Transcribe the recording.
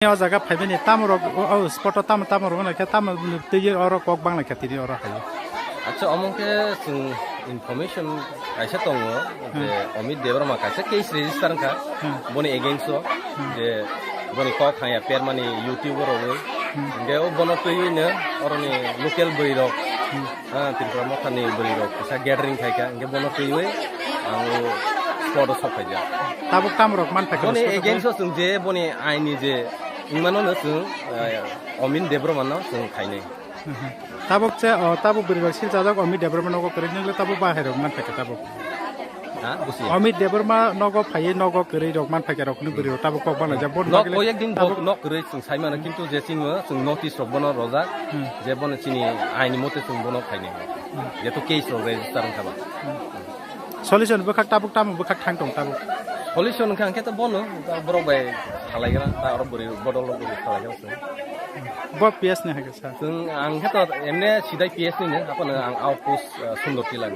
o jaga phaibeni tamrok o spot tamrok na kha tam tei oro kok bangla khatiri oro hayo আচ্ছা অমকে information কাইসা দङ যে Amit Debbarma কাইসা case register খা বনি against যে বনি cock হায়া পেরমানি YouTuber ওই গে ও বন তৈনে অরনি লোকাল বইরক ত্রিপুরা মথানি বইরক সা গ্যাদারিং খাইকা গে বন তৈই আং স্পট সফাইজা tabuk tamrok man thakha বনি এগেইনস্ট जों যে বনি আইনি যে ইমানো जों অমিত দেবরমা না जों খাইনে tabuk che tabuk biribak sil jajak omit development nogo kori ningle tabuk bahai rok man thakha tabuk ha busi omit development nogo phai nogo kori rok man thakha rok ni biri tabuk kok bangla ja bon nok koyek din nok kori जों saimana kintu je singo जों notice rok bono roja je bono chini aini mote जों bono khaine je to case rok register khaba solution bokak tabuk tam bokak thang tong tabuk solution khang ke to bono borok bai khalaigra ta oro bori bodol log khalaigra bo ps ne hage sa जों आं हेत एमने सिदाय PS नि ने अपन आं outpost सुंदरती लाग